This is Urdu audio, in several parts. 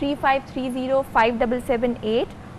35305778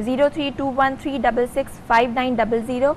0321366590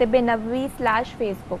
@tibbnabwi/Facebook।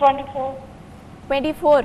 24। 24?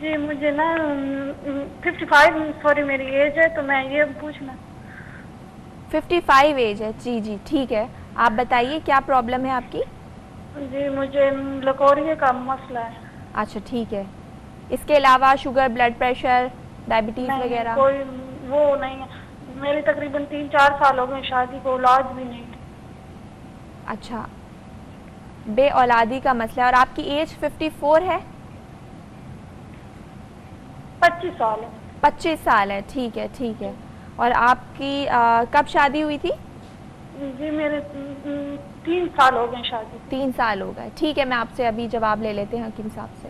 جی مجھے نا 55 سوری میری ایج ہے، تو میں یہ پوچھنا 55 ایج ہے؟ جی جی ٹھیک ہے، آپ بتائیے کیا پرابلم ہے آپ کی؟ جی مجھے لکوریا کا مسئلہ ہے۔ اچھا ٹھیک ہے، اس کے علاوہ شوگر، بلڈ پریشر، ڈائبٹیز نہیں وغیرہ؟ کوئی وہ نہیں ہے، میری تقریباً 3-4 سال ہو گئے شادی کو، اولاد بھی نہیں۔ اچھا، بے اولادی کا مسئلہ ہے، اور آپ کی ایج 54 ہے؟ 25 سال ہے۔ 25 سال ہے، ٹھیک ہے ٹھیک ہے۔ اور آپ کی کب شادی ہوئی تھی؟ جی میرے 3 سال ہو گئے شادی۔ 3 سال ہو گئے، ٹھیک ہے، میں آپ سے ابھی جواب لے لیتے ہیں حکیم صاحب سے۔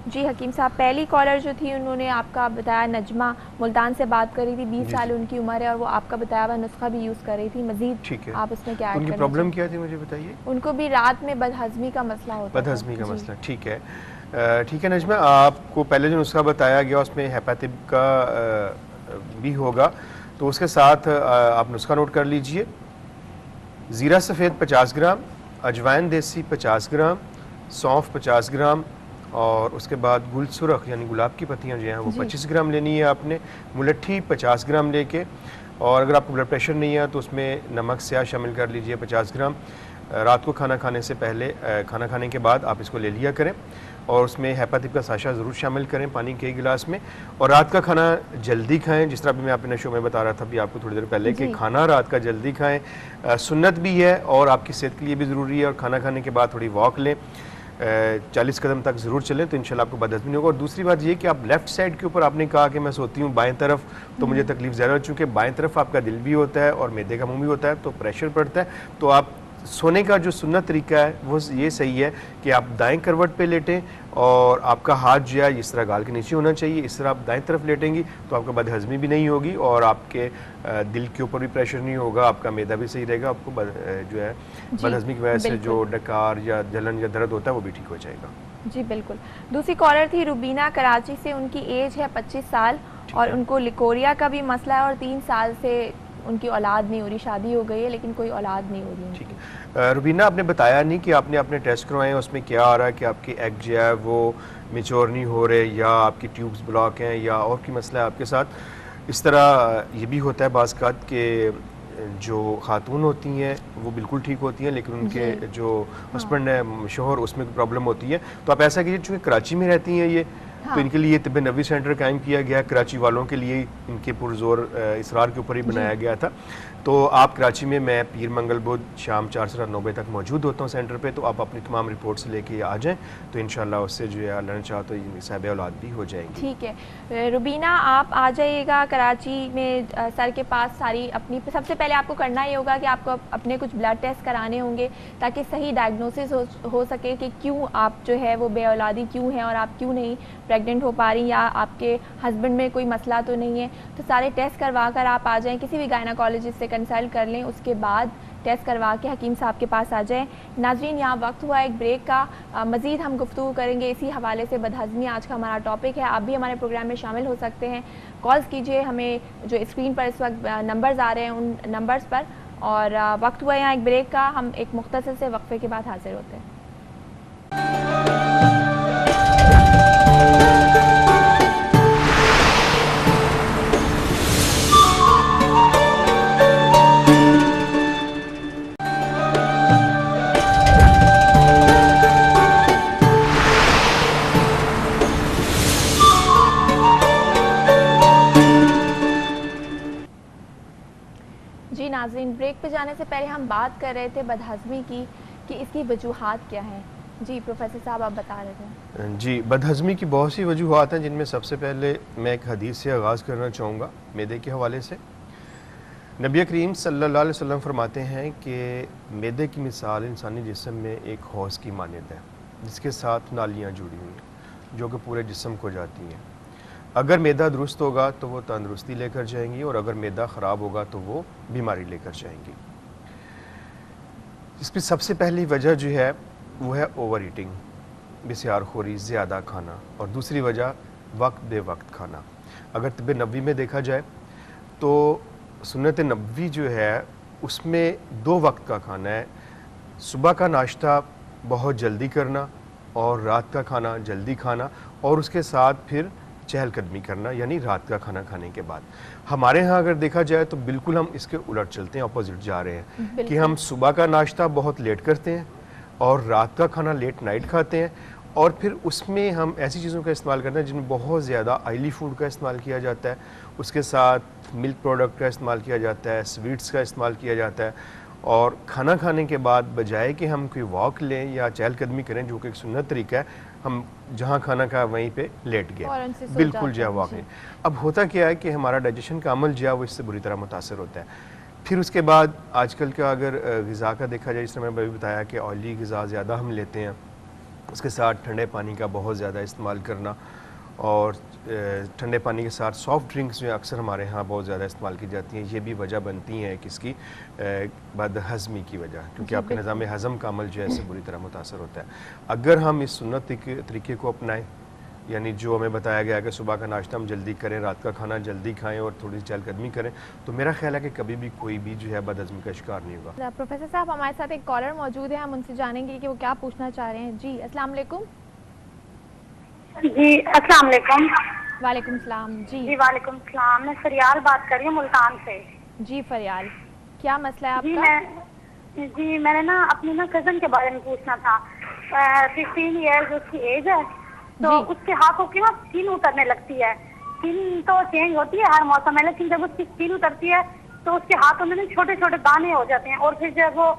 جی حکیم صاحب، پہلی کالر جو تھی انہوں نے آپ کا بتایا، نجمہ ملتان سے بات کری تھی، 20 سال ان کی عمر ہے، اور وہ آپ کا بتایا ہوا نسخہ بھی یوز کر رہی تھی، مزید آپ اس میں کیا ایڈ ان کی کرنا پرابلم چاہیے؟ کیا تھی مجھے بتائیے۔ ان کو بھی رات میں بدہضمی کا مسئلہ ہوتا ہے۔ بدہضمی کا مسئلہ، ٹھیک ہے ٹھیک ہے نجمہ، آپ کو پہلے جو نسخہ بتایا گیا اس میں ہیپاٹب کا بھی ہوگا، تو اس کے ساتھ آپ نسخہ نوٹ کر لیجئے۔ زیرہ سفید 50 گرام، اجوائن دیسی 50 گرام، سونف 50 گرام، اور اس کے بعد گل سرخ یعنی گلاب کی پتیاں جو ہیں وہ 25 گرام لینی ہے آپ نے، ملٹھی 50 گرام لے کے، اور اگر آپ کو بلڈ پریشر نہیں ہے تو اس میں نمک سیاہ شامل کر لیجئے 50 گرام۔ رات کو کھانا کھانے سے پہلے، کھانا کھانے کے بعد آپ اس کو لے لیا کریں، اور اس میں ہیپاٹب کا ساشا ضرور شامل کریں پانی کے ایک گلاس میں، اور رات کا کھانا جلدی کھائیں، جس طرح بھی میں اپنے شو میں بتا رہا تھا بھی آپ کو تھوڑی دیر پہلے کہ کھانا رات کا جلدی کھائیں، سنت بھی ہے اور آپ کی صحت کے لیے بھی ضروری ہے، اور کھانا کھانے کے بعد تھوڑی واک لیں، 40 قدم تک ضرور چلیں تو انشاءاللہ آپ کو بدہضمی نہیں ہوگا۔ اور دوسری بات یہ کہ آپ لیفٹ سائڈ کے اوپر آپ نے کہا کہ میں سوتی ہوں بائیں طرف تو مجھے تکلیف زیادہ ہو، چونکہ بائیں طرف آپ کا دل بھی ہوتا ہے اور معدے کا منہ بھی ہوتا ہے تو پریشر پڑتا ہے، تو آپ سونے کا جو سنت طریقہ ہے وہ یہ صحیح ہے کہ آپ دائیں کروٹ پہ لیٹیں، اور آپ کا ہاتھ جو ہے اس طرح گال کے نیچے ہونا چاہیے، اس طرح آپ دائیں طرف لیٹیں گی تو آپ کا بدہضمی بھی نہیں ہوگی، اور آپ کے دل کے اوپر بھی پریشر نہیں ہوگا، آپ کا معدہ بھی صحیح رہے گا، آپ کو جو ہے بدہضمی کی وجہ سے جو ڈکار یا جلن یا درد ہوتا ہے وہ بھی ٹھیک ہو جائے گا۔ جی بالکل۔ دوسری کالر تھی روبینہ کراچی سے، ان کی ایج ہے 25 سال، اور ان کو لیکوریا کا بھی مسئلہ ہے، اور 3 سال سے ان کی اولاد نہیں ہو رہی، شادی ہو گئی ہے لیکن کوئی اولاد نہیں ہو رہی۔ ٹھیک ہے روبینہ، آپ نے بتایا نہیں کہ آپ نے اپنے ٹیسٹ کروائے ہیں، اس میں کیا آ رہا ہے کہ آپ کے ایگ جو ہے وہ میچور نہیں ہو رہے، یا آپ کی ٹیوبز بلاک ہیں، یا اور کی مسئلہ ہے آپ کے ساتھ؟ اس طرح یہ بھی ہوتا ہے بعض اوقات کہ جو خاتون ہوتی ہیں وہ بالکل ٹھیک ہوتی ہیں لیکن ان کے جو ہسبینڈ ہے، شوہر، اس میں پرابلم ہوتی ہے، تو آپ ایسا کیجیے، چونکہ کراچی میں رہتی ہیں یہ، تو ان کے لیے طب نبوی سینٹر قائم کیا گیا، کراچی والوں کے لیے ان کے پرزور اصرار کے اوپر ہی بنایا گیا تھا، تو آپ کراچی میں پیر منگل بدھ شام 4 سے رات 9 بجے تک موجود ہوتا ہوں سینٹر پہ، تو آپ اپنی تمام رپورٹس لے کے آ جائیں تو انشاءاللہ اس سے جو ہے اللہ نے چاہا تو صاحب اولاد بھی ہو جائیں گی۔ ٹھیک ہے روبینہ، آپ آ جائیے گا کراچی میں سر کے پاس، ساری اپنی سب سے پہلے آپ کو کرنا یہ ہوگا کہ آپ کو اپنے کچھ بلڈ ٹیسٹ کرانے ہوں گے تاکہ صحیح ڈائگنوسس ہو سکے کہ کیوں آپ جو ہے وہ بے اولادی کیوں ہیں، اور آپ کیوں نہیں پریگننٹ ہو پا رہی، یا آپ کے ہسبینڈ میں کوئی مسئلہ تو نہیں ہے، تو سارے ٹیسٹ کروا کر آپ آ جائیں، کسی بھی گائناکالوجسٹ سے کنسلٹ کر لیں، اس کے بعد ٹیسٹ کروا کے حکیم صاحب کے پاس آ جائیں۔ ناظرین، یہاں وقت ہوا ایک بریک کا، مزید ہم گفتگو کریں گے اسی حوالے سے، بدہضمی آج کا ہمارا ٹاپک ہے، آپ بھی ہمارے پروگرام میں شامل ہو سکتے ہیں، کالز کیجئے ہمیں، جو اسکرین پر اس وقت نمبرز آ رہے ہیں ان نمبرز پر، اور وقت ہوا یہاں ایک بریک کا، ہم ایک مختصر سے وقفے کے بعد حاضر ہوتے ہیں۔ جی ناظرین، بریک پہ جانے سے پہلے ہم بات کر رہے تھے بدہضمی کی کہ اس کی وجوہات کیا ہیں۔ جی پروفیسر صاحب آپ بتا رہے تھے۔ جی، بدہضمی کی بہت سی وجوہات ہیں، جن میں سب سے پہلے میں ایک حدیث سے آغاز کرنا چاہوں گا معدے کے حوالے سے۔ نبی کریم صلی اللہ علیہ وسلم فرماتے ہیں کہ معدے کی مثال انسانی جسم میں ایک حوض کی مانند ہے جس کے ساتھ نالیاں جڑی ہوئی ہیں جو کہ پورے جسم کو جاتی ہیں۔ اگر معدہ درست ہوگا تو وہ تندرستی لے کر جائیں گی، اور اگر معدہ خراب ہوگا تو وہ بیماری لے کر جائیں گی۔ اس کی سب سے پہلی وجہ جو ہے وہ ہے اوور ایٹنگ، بسیار خوری، زیادہ کھانا، اور دوسری وجہ وقت بے وقت کھانا۔ اگر طب نبوی میں دیکھا جائے تو سنت نبوی جو ہے اس میں 2 وقت کا کھانا ہے، صبح کا ناشتہ بہت جلدی کرنا اور رات کا کھانا جلدی کھانا، اور اس کے ساتھ پھر چہل قدمی کرنا، یعنی رات کا کھانا کھانے کے بعد۔ ہمارے ہاں اگر دیکھا جائے تو بالکل ہم اس کے الٹ چلتے ہیں، اپوزٹ جا رہے ہیں کہ ہم صبح کا ناشتہ بہت لیٹ کرتے ہیں اور رات کا کھانا لیٹ نائٹ کھاتے ہیں، اور پھر اس میں ہم ایسی چیزوں کا استعمال کرتے ہیں جن میں بہت زیادہ آئلی فوڈ کا استعمال کیا جاتا ہے، اس کے ساتھ ملک پروڈکٹ کا استعمال کیا جاتا ہے، سویٹس کا استعمال کیا جاتا ہے، اور کھانا کھانے کے بعد بجائے کہ ہم کوئی واک لیں یا چہل قدمی کریں جو کہ ایک سنت طریقہ ہے، ہم جہاں کھانا کھایا وہیں پہ لیٹ گئے، بالکل جو ہے واک لیں۔ اب ہوتا کیا ہے کہ ہمارا ڈائجیشن کا عمل جو ہے وہ اس سے بری طرح متاثر ہوتا ہے۔ پھر اس کے بعد آج کل کا اگر غذا کا دیکھا جائے، جس طرح میں ابھی بتایا کہ آئلی غذا زیادہ ہم لیتے ہیں، اس کے ساتھ ٹھنڈے پانی کا بہت زیادہ استعمال کرنا، اور ٹھنڈے پانی کے ساتھ سافٹ ڈرنکس جو اکثر ہمارے ہاں بہت زیادہ استعمال کی جاتی ہیں، یہ بھی وجہ بنتی ہیں کہ اس کی بد ہضمی کی وجہ، کیونکہ آپ کے نظام ہضم کا عمل جو ہے اس سے بری طرح متاثر ہوتا ہے۔ اگر ہم اس سنت طریقے کو اپنائیں، یعنی جو ہمیں بتایا گیا کہ صبح کا ناشتہ ہم جلدی کریں، رات کا کھانا جلدی کھائیں اور تھوڑی سی چہل قدمی کریں، تو میرا خیال ہے کہ کبھی بھی کوئی بھی جو ہے بد ہضمی کا شکار نہیں ہوگا۔ پروفیسر صاحب ہمارے ساتھ ایک کالر موجود ہے، ہم ان سے جانیں گے کہ وہ کیا پوچھنا چاہ رہے ہیں۔ جی السلام علیکم۔ جی السلام علیکم۔ وعلیکم السلام۔ جی وعلیکم السلام، میں فریال بات کر رہی ہوں ملتان سے۔ جی فریال، کیا مسئلہ ہے آپ کا؟ جی میں نے نا اپنی کزن کے بارے میں پوچھنا تھا۔ 15 ایئرز اس کی ایج ہے، تو اس کے ہاتھوں کی اسکن اترنے لگتی ہے۔ اسکن تو چینج ہوتی ہے ہر موسم میں، لیکن جب اس کی اسکن اترتی ہے تو اس کے ہاتھوں میں چھوٹے چھوٹے دانے ہو جاتے ہیں، اور پھر جب وہ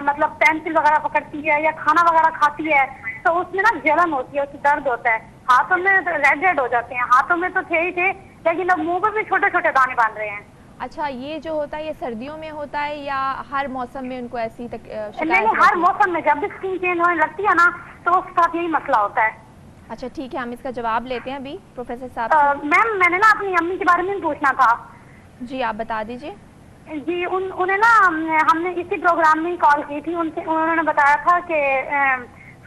مطلب پینسل وغیرہ پکڑتی ہے یا کھانا وغیرہ کھاتی ہے تو اس میں جلن ہوتی ہے، اس سے درد ہوتا ہے، ہاتھوں میں ریڈ ریڈ ہو جاتے ہیں۔ ہاتھوں میں تو تھے ہی تھے، لیکن اب منہ پر بھی چھوٹے چھوٹے دانے بن رہے ہیں۔ اچھا، یہ جو ہوتا ہے یہ سردیوں میں ہوتا ہے یا ہر موسم میں ان کو ایسی شکایت؟ نہیں، ہر موسم میں جب بھی اسکن چینج ہونے لگتی ہے نا تو اس کے ساتھ یہی مسئلہ ہوتا ہے۔ اچھا ٹھیک ہے، ہم اس کا جواب لیتے ہیں ابھی پروفیسر صاحب۔ میم میں نے نا اپنی امی کے بارے میں پوچھنا تھا۔ جی آپ بتا دیجیے۔ جی انہیں نا ہم نے اسی پروگرام میں کال کی تھی، انہوں نے بتایا تھا کہ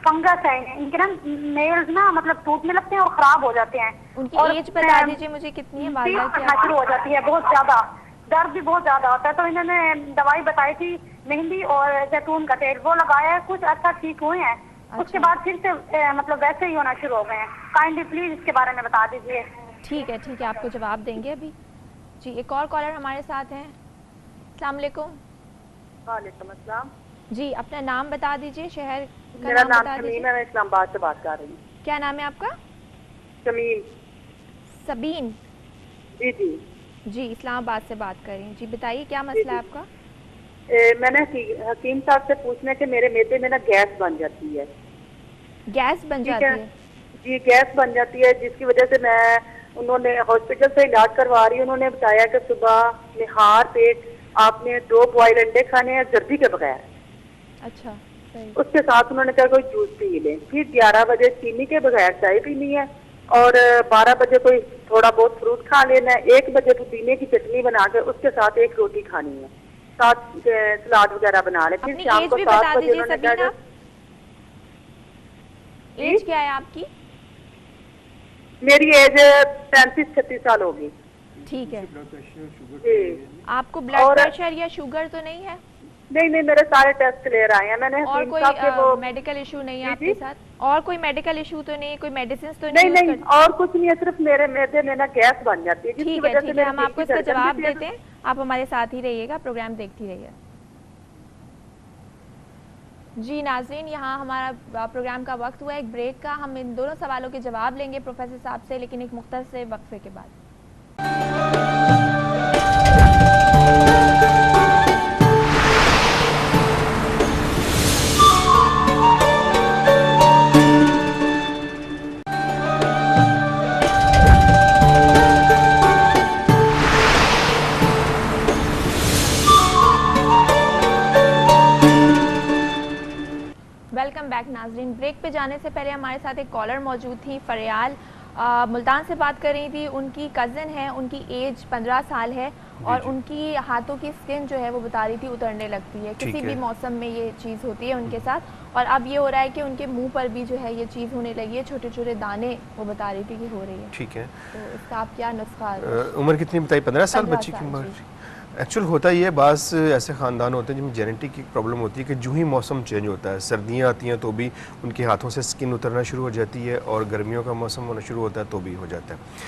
فنگس ہے ان کے نا نیلز نا مطلب ٹوٹنے لگتے ہیں اور خراب ہو جاتے ہیں۔ ان کی ایج بتا دیجیے مجھے کتنی ہے؟ شروع ہو جاتی ہے، بہت زیادہ درد بھی بہت زیادہ ہوتا ہے، تو انہوں نے دوائی بتائی تھی مہندی اور زیتون کا تیل، وہ لگایا ہے، کچھ اچھا ٹھیک ہوئے ہیں۔ اس کے بعد پھر سے مطلب ویسے ہی ہونا شروع ہو گئے ہیں۔ کائنڈلی پلیز اس کے بارے میں بتا دیجیے۔ ٹھیک ہے، آپ کو جواب دیں گے ابھی۔ جی ایک اور کالر ہمارے ساتھ ہیں۔ السلام علیکم۔ وعلیکم السلام۔ جی اپنا نام بتا دیجیے، شہر کا میرا نام بتا دیجیے۔ میں اسلام آباد سے بات کر رہی ہوں۔ کیا نام ہے آپ کا؟ شمیم۔ سبین؟ جی جی جی اسلام آباد سے بات کر رہی ہیں۔ جی بتائیے کیا مسئلہ ہے آپ کا؟ میں نے حکیم صاحب سے پوچھنا کہ میرے میدے میں نا گیس بن جاتی ہے۔ گیس بن جاتی ہے؟ جی گیس بن جاتی ہے، جس کی وجہ سے انہوں نے ہاسپٹل سے علاج کروا رہی، انہوں نے بتایا کہ صبح نہار پیٹ آپ نے 2 بوائل انڈے کھانے ہیں زردی کے بغیر۔ اچھا صحیح۔ اس کے ساتھ انہوں نے کہا کوئی جوس پی لیں، پھر 11 بجے چینی کے بغیر چائے پینی ہے، اور 12 بجے کوئی تھوڑا بہت فروٹ کھا لینا ہے، 1 بجے پودینے کی چٹنی بنا کے اس کے ساتھ 1 روٹی کھانی ہے، ساتھ سلاد وغیرہ بنا لیں۔ پھر شام کو 7 بجے انہوں نے کہا ایج کیا ہے آپ کی؟ میری ایج 35-36 سال ہوگی۔ ٹھیک ہے۔ جی آپ کو بلڈ پریشر یا شوگر تو نہیں ہے؟ نہیں میرے سارے ٹیسٹ کلیئر آئے ہیں۔ میں نے اور کوئی میڈیکل ایشو نہیں ہے آپ کے ساتھ؟ اور کوئی میڈیکل ایشو تو نہیں، کوئی میڈیسنز تو نہیں؟ نہیں اور کچھ نہیں ہے، صرف میرے میدے میں نا گیس بن جاتی ہے، جس کی وجہ سے ہم آپ کو اس کا جواب دیتے ہیں، آپ ہمارے ساتھ ہی رہیے گا، پروگرام دیکھتی رہیے۔ جی ناظرین، یہاں ہمارا پروگرام کا وقت ہوا ہے ایک بریک کا، ہم ان دونوں سوالوں کے جواب لیں گے پروفیسر صاحب سے، لیکن ایک مختصر سے وقفے کے بعد۔ ویلکم بیک ناظرین۔ بریک پہ جانے سے پہلے ہمارے ساتھ ایک کالر موجود تھی، فریال ملتان سے بات کر رہی تھی۔ ان کی کزن ہے، ان کی ایج 15 سال ہے، اور ان کی ہاتھوں کی سکن جو ہے وہ بتا رہی تھی اترنے لگتی ہے، کسی بھی موسم میں یہ چیز ہوتی ہے ان کے ساتھ، اور اب یہ ہو رہا ہے کہ ان کے منہ پر بھی جو ہے یہ چیز ہونے لگی ہے، چھوٹے چھوٹے دانے وہ بتا رہی تھی کہ ہو رہی ہے۔ ٹھیک ہے، تو اس کا آپ کیا نسخہ؟ عمر کتنی بتائی؟ 15 سال بچی کی عمر؟ ایکچوئل ہوتا یہ ہے، بعض ایسے خاندان ہوتے ہیں جن میں جینیٹک کی پرابلم ہوتی ہے کہ جو ہی موسم چینج ہوتا ہے، سردیاں آتی ہیں تو بھی ان کے ہاتھوں سے سکن اترنا شروع ہو جاتی ہے، اور گرمیوں کا موسم ہونا شروع ہوتا ہے تو بھی ہو جاتا ہے۔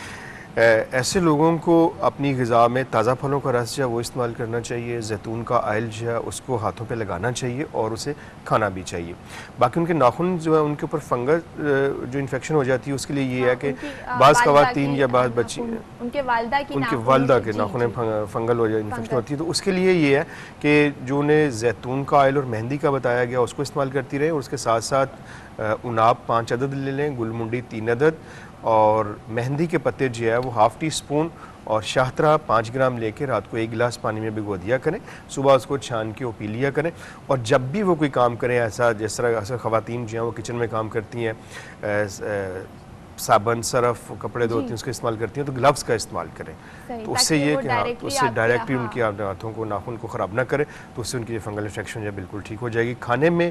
ایسے لوگوں کو اپنی غذا میں تازہ پھلوں کا رس جو ہے وہ استعمال کرنا چاہیے، زیتون کا آئل جو ہے اس کو ہاتھوں پہ لگانا چاہیے اور اسے کھانا بھی چاہیے۔ باقی ان کے ناخن جو ہے ان کے اوپر فنگس جو انفیکشن ہو جاتی ہے اس کے لیے یہ ہے کہ بعض خواتین یا بعض بچی ان کے والدہ کے ناخن فنگل ہو جائے، انفیکشن ہوتی ہے، تو اس کے لیے یہ ہے کہ جو انہیں زیتون کا آئل اور مہندی کا بتایا گیا اس کو استعمال کرتی رہیں، اور اس کے ساتھ ساتھ اناب 5 عدد لے لیں، گل منڈی 3 عدد، اور مہندی کے پتے جو ہے وہ ½ ٹی اسپون، اور شاہترہ 5 گرام لے کے رات کو 1 گلاس پانی میں بھگو دیا کریں، صبح اس کو چھان کے وہ پی لیا کریں۔ اور جب بھی وہ کوئی کام کریں ایسا، جس طرح ایسے خواتین جو ہیں وہ کچن میں کام کرتی ہیں، صابن، سرف، کپڑے دھوتی ہیں، اس کا استعمال کرتی ہیں، تو گلوز کا استعمال کریں، تو اس سے یہ کہ اس سے ڈائریکٹلی ان کے ہاتھوں کو، ناخن کو خراب نہ کریں، تو اس سے ان کی فنگل انفیکشن جو ہے بالکل ٹھیک ہو جائے گی۔ کھانے میں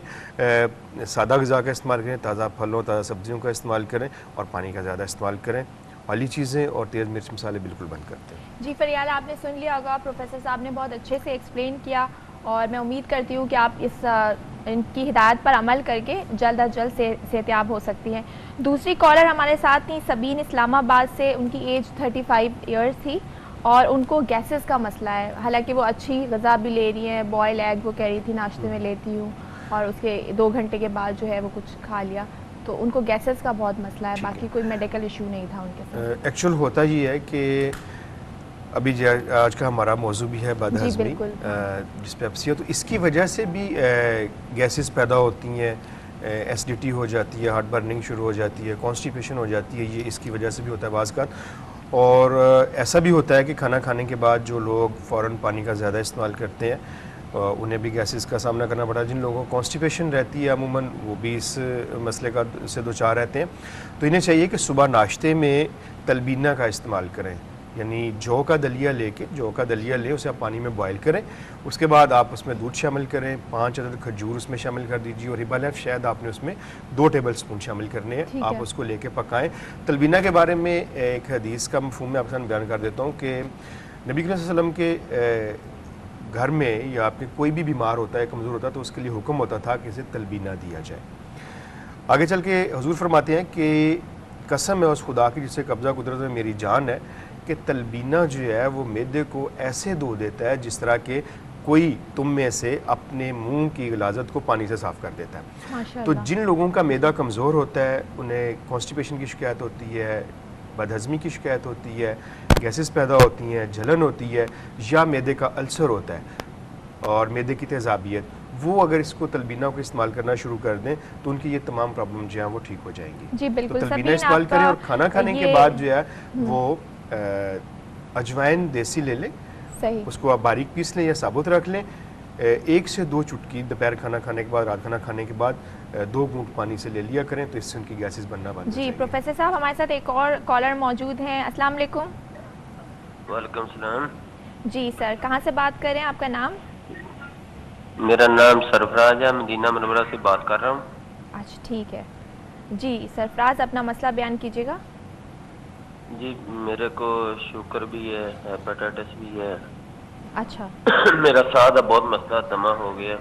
سادہ غذا کا استعمال کریں، تازہ پھلوں، تازہ سبزیوں کا استعمال کریں، اور پانی کا زیادہ استعمال کریں۔ والی چیزیں اور تیز مرچ مسالے بالکل بند کرتے ہیں۔ جی فریال، آپ نے سن لیا ہوگا، پروفیسر صاحب نے بہت اچھے سے ایکسپلین کیا، اور میں امید کرتی ہوں کہ آپ ان کی ہدایت پر عمل کر کے جلد از جلد صحتیاب ہو سکتی ہیں۔ دوسری کالر ہمارے ساتھ تھیں سبین اسلام آباد سے، ان کی ایج 35 ایئرس تھی، اور ان کو گیسز کا مسئلہ ہے، حالانکہ وہ اچھی غذا بھی لے رہی ہیں، بوائل ایگ وہ کہہ رہی تھی ناشتے میں لیتی ہوں، اور اس کے 2 گھنٹے کے بعد جو ہے وہ کچھ کھا لیا، تو ان کو گیسز کا بہت مسئلہ ہے، باقی کوئی میڈیکل ایشو نہیں تھا ان کے ساتھ۔ ایکچوئل ہوتا یہ ہے کہ ابھی آج کا ہمارا موضوع بھی ہے بد ہضمی، جس پہ اپسی ہے، تو اس کی وجہ سے بھی گیسز پیدا ہوتی ہیں، ایسیڈیٹی ہو جاتی ہے، ہارٹ برننگ شروع ہو جاتی ہے، کانسٹیپیشن ہو جاتی ہے، یہ اس کی وجہ سے بھی ہوتا ہے بعض کا۔ اور ایسا بھی ہوتا ہے کہ کھانا کھانے کے بعد جو لوگ فوراً پانی کا زیادہ استعمال کرتے ہیں انہیں بھی گیسز کا سامنا کرنا پڑا ہے۔ جن لوگوں کو کانسٹیپیشن رہتی ہے عموماً وہ بھی اس مسئلے کا سے دوچار رہتے ہیں، تو انہیں چاہیے کہ صبح ناشتے میں تلبینہ کا استعمال کریں، یعنی جو کا دلیا لے اسے آپ پانی میں بوائل کریں، اس کے بعد آپ اس میں دودھ شامل کریں، 5 عدد کھجور اس میں شامل کر دیجیے، اور ہبالف شہد آپ نے اس میں 2 ٹیبل سپون شامل کرنے ہیں، آپ اس کو لے کے پکائیں۔ تلبینہ کے بارے میں ایک حدیث کا مفہوم میں آپ سے بیان کر دیتا ہوں کہ نبی کریم صلی اللہ علیہ وسلم کے گھر میں یا آپ کے کوئی بھی بیمار ہوتا ہے، کمزور ہوتا ہے، تو اس کے لیے حکم ہوتا تھا کہ اسے تلبینہ دیا جائے۔ آگے چل کے حضور فرماتے ہیں کہ قسم ہے اس خدا کی جس سے قبضہ قدرت میں میری جان ہے، کہ تلبینہ جو ہے وہ معدے کو ایسے دھو دیتا ہے جس طرح کہ کوئی تم میں سے اپنے منہ کی غلاظت کو پانی سے صاف کر دیتا ہے۔ تو جن لوگوں کا معدہ کمزور ہوتا ہے انہیں کانسٹیپیشن کی شکایت ہوتی ہے، بد ہضمی کی شکایت ہوتی ہے، گیسز پیدا ہوتی ہیں، جلن ہوتی ہے، یا معدے کا السر ہوتا ہے اور معدے کی تیزابیت، وہ اگر اس کو تلبینہ کو استعمال کرنا شروع کر دیں تو ان کی یہ تمام پرابلم جو ہیں وہ ٹھیک ہو جائیں گی۔ جی بالکل، تو تلبینہ استعمال کریں، اور کھانا کھانے کے بعد جو ہے وہ اجوائن دیسی لے لیں، اس کو آپ باریک پیس لیں یا ثابت رکھ لیں، 1 سے 2 چٹکی دوپہر کھانا کھانے کے بعد، رات کھانا کھانے کے بعد 2 گھونٹ پانی سے لے لیا کریں، تو اس سے ان کی گیسز بننا بند ہو جائیں گی۔ جی پروفیسر صاحب، ہمارے ساتھ ایک اور کالر موجود ہیں۔ السلام علیکم۔ وعلیکم السلام۔ جی سر، کہاں سے بات کر رہے ہیں؟ آپ کا نام؟ میرا نام سرفراز ہے، مدینہ منورہ سے بات کر رہا ہوں۔ اچھا ٹھیک ہے جی سرفراز، اپنا مسئلہ بیان کیجیے گا۔ جی میرے کو شوگر بھی ہے، ہیپاٹائٹس بھی ہے۔ اچھا۔ میرا سادہ بہت مسئلہ دما ہو گیا،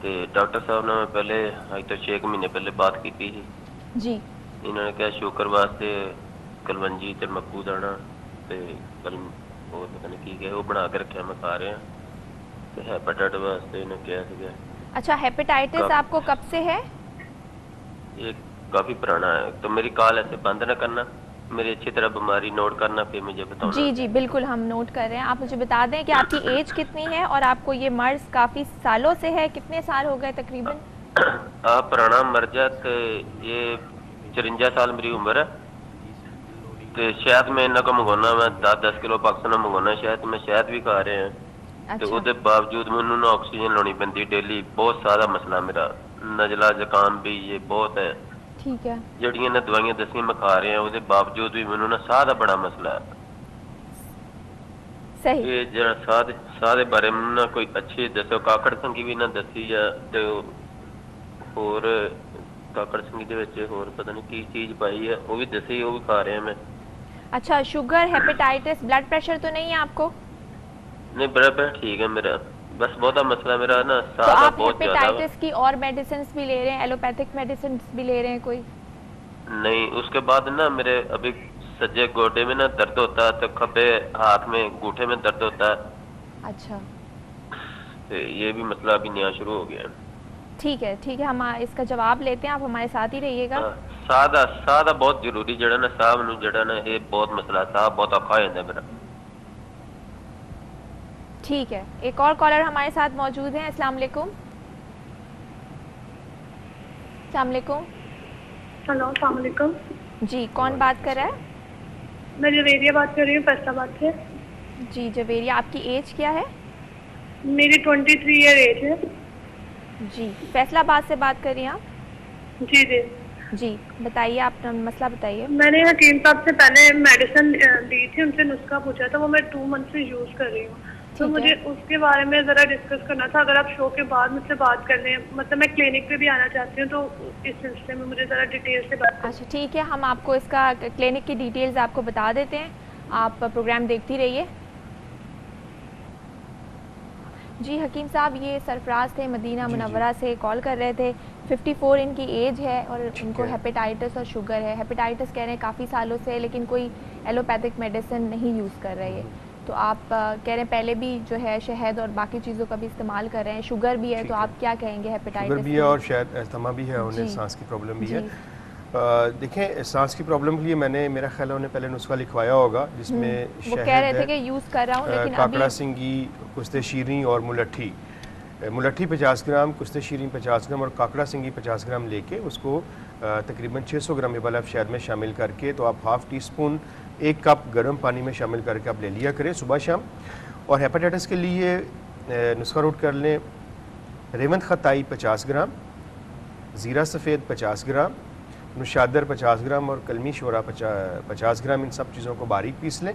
تے ڈاکٹر صاحب نے پہلے آج تو 6 مہینے پہلے بات کی تھی جی، انہوں نے کہا شوگر واسطے کلونجی تے مکو دانا تے اور پتہ نہیں کی کہ وہ بنا کے رکھا میں کھا رہے ہیں، تے ہیپاٹائٹس واسطے انہوں نے کہا سکیا۔ اچھا، ہیپاٹائٹس آپ کو کب سے ہے؟ یہ کافی پرانا ہے، تو میری کال ایسے بند نہ کرنا، میری اچھی طرح بیماری نوٹ کرنا، پھر مجھے بتانا۔ جی جی بالکل، ہم نوٹ کر رہے ہیں۔ آپ مجھے بتا دیں کہ آپ کی ایج کتنی ہے اور آپ کو یہ مرض کافی سالوں سے ہے، کتنے سال ہو گئے تقریباً؟ آپ پرانا مرجت، یہ 54 سال میری عمر ہے، تو شہد میں انہوں کو منگوانا، میں 10 کلو پاکستان منگوانا شہد، میں شہد بھی کھا رہے ہیں، تو اس باوجود میں آکسیجن لانی پڑتی ڈیلی، بہت سارا مسئلہ میرا، نزلہ زکام بھی یہ بہت ہے۔ ٹھیک ہے، جڑیاں نے دوائیاں دسیاں میں کھا رہے ہیں، اس باوجود بھی مینوں نا ساہ دا بڑا مسئلہ ہے۔ صحیح، یہ جڑا ساہ دے بارے میں نا کوئی اچھی دسو، کاکڑ سنگی بھی نہ دسی ہے، تے اور کاکڑ سنگی دے وچ اور پتہ نہیں کی چیز پائی ہے، وہ بھی دسی، وہ بھی کھا رہے ہیں میں۔ اچھا، شوگر، ہیپاٹائٹس، بلڈ پریشر تو نہیں ہے آپ کو؟ نہیں برابر ٹھیک ہے میرا، بس بہت مسئلہ میرا نا تو سادہ آپ بہت زیادہ ہیپیٹائٹس کی اور میڈیسنس بھی لے رہے ہیں، ایلوپیتھک میڈیسنس بھی لے رہے ہیں کوئی؟ نہیں، اس کے بعد نا میرے ابھی سجے گوٹے میں نا درد ہوتا ہے، تو کھبے ہاتھ میں گوٹھے میں درد ہوتا ہے، اچھا تو یہ بھی مسئلہ ابھی نیا شروع ہو گیا ہے۔ ٹھیک ہے ٹھیک ہے، ہم اس کا جواب لیتے ہیں، آپ ہمارے ساتھ ہی رہیے گا۔ سادہ بہت ضروری جڑا نا صاحب نو جڑا نا یہ بہت مسئلہ صاحب بہت اوکھا ہو جاتا ہے میرا۔ ٹھیک ہے، ایک اور کالر ہمارے ساتھ موجود ہیں۔ السلام علیکم۔ السلام علیکم۔ ہلو السلام علیکم۔ جی کون بات کر رہا ہے؟ میں جویریہ بات کر رہی ہوں فیصل آباد سے۔ جی جویریہ، آپ کی ایج کیا ہے؟ میری 23 ایئر ایج ہے۔ جی فیصل آباد سے بات کر رہی ہیں آپ؟ جی جی جی بتائیے، آپ مسئلہ بتائیے۔ میں نے حکیم صاحب سے پہلے میڈیسن دی تھی، ان سے نسخہ پوچھا تھا، وہ میں 2 منتھ سے یوز کر رہی ہوں، تو مجھے اس کے بارے میں ذرا ڈسکس کرنا تھا، اگر آپ شو کے بعد مجھ سے بات کر لیں، مطلب میں کلینک پہ بھی آنا چاہتی ہوں، تو اس سلسلے میں مجھے ذرا ڈیٹیل سے بات اچھا ٹھیک ہے، ہم آپ کو اس کا کلینک کی ڈیٹیلز آپ کو بتا دیتے ہیں، آپ پروگرام دیکھتی رہیے۔ جی حکیم صاحب، یہ سرفراز تھے، مدینہ منورہ سے کال کر رہے تھے، 54 ان کی ایج ہے اور ان کو ہیپیٹائٹس اور شوگر ہے۔ ہیپیٹائٹس کہہ رہے ہیں کافی سالوں سے، لیکن کوئی ایلوپیتھک میڈیسن نہیں یوز کر رہے ہیں، تو آپ کہہ رہے ہیں پہلے بھی جو ہے شہد اور باقی چیزوں کا بھی استعمال کر رہے ہیں، شوگر بھی ہے، تو آپ کیا کہیں گے ہیپیٹائٹس؟ شوگر بھی ہے اور شاید استھما بھی ہے، انہیں سانس کی پرابلم بھی ہے۔ دیکھیں سانس کی پرابلم کے لیے میں نے، میرا خیال ہے انہیں پہلے نسخہ لکھوایا ہوگا جس میں وہ کہہ رہے تھے کہ یوز کر رہا ہوں، لیکن کاکڑا سنگی، کشتے شیریں اور ملٹھی 50 گرام، کشتے شیریں 50 گرام اور کاکڑا سنگی 50 گرام لے کے اس کو تقریباً 600 گرام ایبل آف شہد میں شامل کر کے، تو آپ ½ ٹی اسپون 1 کپ گرم پانی میں شامل کر کے آپ لے لیا کریں صبح شام۔ اور ہیپاٹائٹس کے لیے نسخہ نوٹ کر لیں: ریوند خطائی 50 گرام، زیرہ سفید 50 گرام، نشادر 50 گرام اور کلمی شورا 50 گرام، ان سب چیزوں کو باریک پیس لیں۔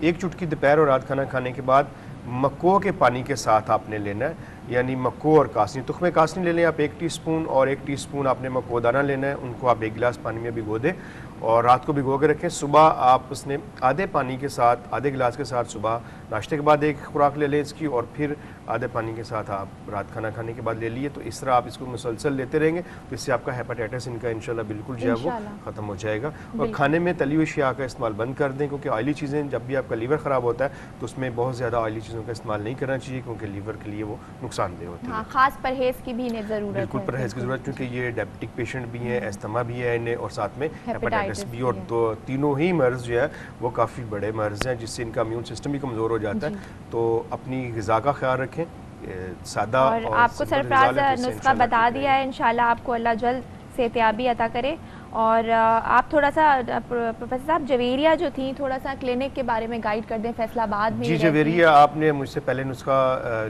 1 چٹکی دوپہر اور رات کھانا کھانے کے بعد مکو کے پانی کے ساتھ آپ نے لینا ہے، یعنی مکو اور کاسنی، تخم کاسنی لے لیں آپ 1 ٹی اسپون، اور 1 ٹی اسپون آپ نے مکو دانہ لینا ہے، ان کو آپ 1 گلاس پانی میں بھگو دیں اور رات کو بھگو کے رکھیں۔ صبح آپ اس نے آدھے پانی کے ساتھ، آدھے گلاس کے ساتھ صبح ناشتے کے بعد 1 خوراک لے لیں اس کی، اور پھر آدھے پانی کے ساتھ آپ رات کھانا کھانے کے بعد لے لیے۔ تو اس طرح آپ اس کو مسلسل لیتے رہیں گے تو اس سے آپ کا ہیپاٹائٹس ان کا انشاءاللہ بالکل جو ہے وہ ختم ہو جائے گا۔ اور کھانے میں تلی ہوئی اشیاء کا استعمال بند کر دیں، کیونکہ آئلی چیزیں، جب بھی آپ کا لیور خراب ہوتا ہے تو اس میں بہت زیادہ آئلی چیزوں کا استعمال نہیں کرنا چاہیے، کیونکہ لیور کے لیے وہ نقصان دہ ہوتی ہے۔ خاص پرہیز کی بھی انہیں ضرورت ہے۔ بالکل پرہیز کی ضرورت، کیونکہ یہ ڈائبٹک پیشنٹ بھی ہیں، استھما بھی ہے انہیں، اور ساتھ میں ہیپاٹائٹس بھی، اور تینوں ہی مرض جو ہے وہ کافی بڑے مرض ہیں جس سے ان کا امیون سسٹم بھی کمزور ہو جاتا ہے۔ تو اپنی غذا کا خیال رکھیں، سادہ اور آپ کو سرفراز نسخہ بتا دیا ہے، انشاءاللہ آپ کو اللہ جلد صحتیابی عطا کرے۔ اور آپ تھوڑا سا پروفیسر صاحب جویریہ جو تھیں، تھوڑا سا کلینک کے بارے میں گائیڈ کر دیں، فیصل آباد میں۔ جی جویریہ، آپ نے مجھ سے پہلے نسخہ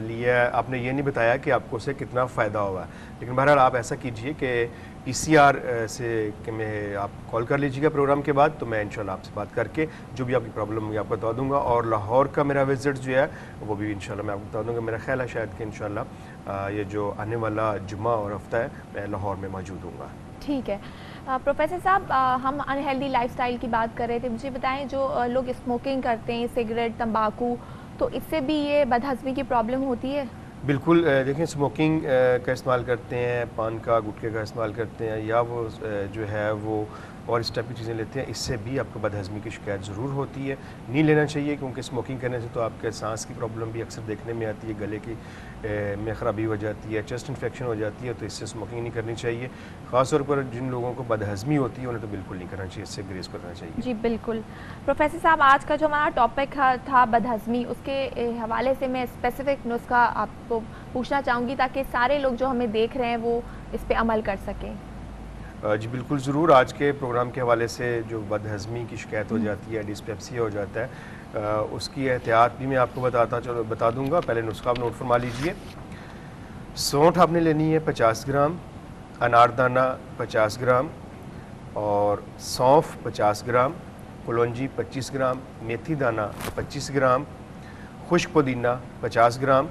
لیا ہے، آپ نے یہ نہیں بتایا کہ آپ کو اسے کتنا فائدہ ہوا ہے، لیکن بہرحال آپ ایسا کیجئے کہ PCR سے کہ میں آپ کال کر لیجیے گا پروگرام کے بعد، تو میں انشاءاللہ آپ سے بات کر کے جو بھی آپ کی پرابلم ہوگی آپ کو بتا دوں گا، اور لاہور کا میرا وزٹ جو ہے وہ بھی انشاءاللہ میں آپ کو بتا دوں گا۔ میرا خیال ہے شاید کہ انشاءاللہ یہ جو آنے والا جمعہ اور ہفتہ ہے میں لاہور میں موجود ہوں گا۔ ٹھیک ہے پروفیسر صاحب، ہم انہیلدی لائف سٹائل کی بات کر رہے تھے، مجھے بتائیں جو لوگ اسموکنگ کرتے ہیں، سگریٹ، تمباکو، تو اس سے بھی یہ بدہضمی کی پرابلم ہوتی ہے؟ بالکل، دیکھیں اسموکنگ کا استعمال کرتے ہیں، پان کا گٹکے کا استعمال کرتے ہیں، یا وہ جو ہے وہ اور اس ٹائپ کی چیزیں لیتے ہیں، اس سے بھی آپ کو بدہضمی کی شکایت ضرور ہوتی ہے۔ نہیں لینا چاہیے، کیونکہ اسموکنگ کرنے سے تو آپ کے سانس کی پرابلم بھی اکثر دیکھنے میں آتی ہے، گلے کی میں خرابی ہو جاتی ہے، چیسٹ انفیکشن ہو جاتی ہے، تو اس سے اسموکنگ نہیں کرنی چاہیے۔ خاص طور پر جن لوگوں کو بدہضمی ہوتی ہے انہیں تو بالکل نہیں کرنا چاہیے، اس سے گریز کرنا چاہیے۔ جی بالکل۔ پروفیسر صاحب، آج کا جو ہمارا ٹاپک تھا بدہضمی، اس کے حوالے سے میں اسپیسیفک نسخہ آپ کو پوچھنا چاہوں گی تاکہ سارے لوگ جو ہمیں دیکھ رہے ہیں وہ اس پہ عمل کر سکیں۔ جی بالکل ضرور، آج کے پروگرام کے حوالے سے جو بدہضمی کی شکایت ہو جاتی ہے، ڈسپیپسیا ہو جاتا ہے، اس کی احتیاط بھی میں آپ کو بتا دوں گا۔ پہلے نسخہ آپ نوٹ فرما لیجئے۔ سونٹھ آپ نے لینی ہے 50 گرام، اناردانہ 50 گرام اور سونف 50 گرام، کلونجی 25 گرام، میتھی دانہ 25 گرام، خشک پودینہ 50 گرام،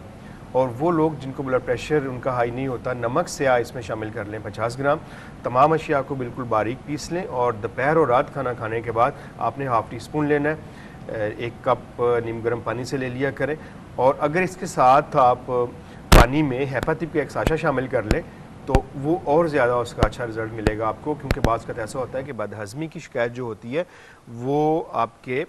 اور وہ لوگ جن کو بلڈ پریشر ان کا ہائی نہیں ہوتا، نمک سیاہ اس میں شامل کر لیں 50 گرام۔ تمام اشیاء کو بالکل باریک پیس لیں، اور دوپہر اور رات کھانا کھانے کے بعد آپ نے ½ ٹی اسپون لینا ہے۔ 1 کپ نیم گرم پانی سے لے لیا کریں. اور اگر اس کے ساتھ آپ پانی میں ہیپاتپ کا ایک ساشا شامل کر لیں تو وہ اور زیادہ اس کا اچھا رزلٹ ملے گا آپ کو, کیونکہ بعض کا ایسا ہوتا ہے کہ بد ہضمی کی شکایت جو ہوتی ہے وہ آپ کے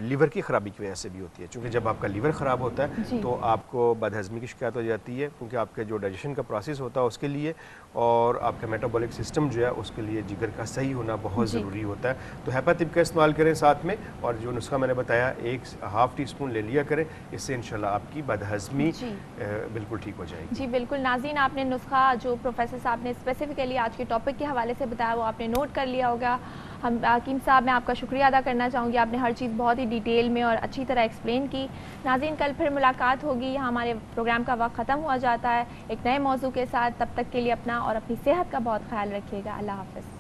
لیور کی خرابی کی وجہ سے بھی ہوتی ہے. چونکہ جب آپ کا لیور خراب ہوتا ہے تو آپ کو بد ہضمی کی شکایت ہو جاتی ہے, کیونکہ آپ کے جو ڈائجیشن کا پروسیس ہوتا ہے اس کے لیے اور آپ کا میٹابولک سسٹم جو ہے اس کے لیے جگر کا صحیح ہونا بہت ضروری ہوتا ہے. تو ہیپاتپ کا استعمال کریں ساتھ میں, اور جو نسخہ میں نے بتایا 1/2 ٹی اسپون لے لیا کریں, اس سے انشاءاللہ آپ کی بد ہضمی بالکل ٹھیک ہو جائے گی. جی بالکل ناظرین, آپ نے نسخہ جو پروفیسر صاحب نے اسپیسیفکلی آج کے ٹاپک کے حوالے سے بتایا وہ آپ نے نوٹ کر لیا ہوگا. ہم حکیم صاحب میں آپ کا شکریہ ادا کرنا چاہوں گی, آپ نے ہر چیز بہت ہی ڈیٹیل میں اور اچھی طرح ایکسپلین کی. ناظرین کل پھر ملاقات ہوگی, یہاں ہمارے پروگرام کا وقت ختم ہوا جاتا ہے ایک نئے موضوع کے ساتھ. تب تک کے لیے اپنا اور اپنی صحت کا بہت خیال رکھیے گا. اللہ حافظ.